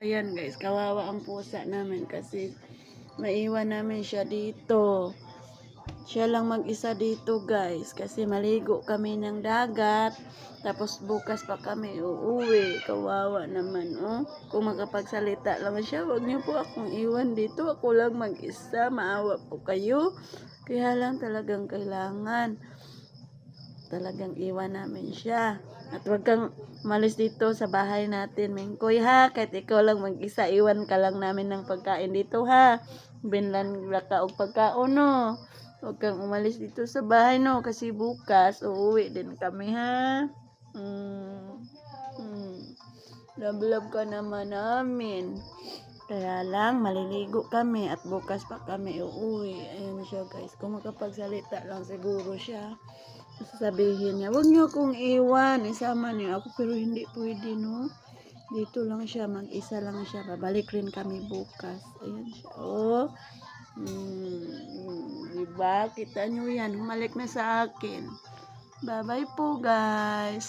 Ayan guys, kawawa ang pusa namin kasi maiwan namin siya dito. Siya lang mag-isa dito guys kasi maligo kami ng dagat. Tapos bukas pa kami uuwi. Kawawa naman oh. Kung makapagsalita lang siya, wag niyo po akong iwan dito. Ako lang mag-isa. Maawa po kayo. Kaya lang talagang kailangan. Talagang iwan namin siya. At wag kang malis dito sa bahay natin, Mingkoy ha. Kahit ikaw lang mag-isa, iwan ka lang namin ng pagkain dito ha. Binlan laka og pagkaon no. Huwag kang umalis dito sa bahay no. Kasi bukas, uuwi din kami ha. Hmm. Hmm. Love ka naman namin. Kaya lang, maliligo kami at bukas pa kami uuwi. Ayan siya guys. Kung makapagsalita lang siguro siya. Sasabihin niya, huwag niyo akong iwan, isama niyo ako, pero hindi pwede, no? Dito lang siya, mag-isa lang siya, babalik rin kami bukas. Ayan siya, oh. Diba? Kita niyo yan, humalik na sa akin. Bye-bye po, guys.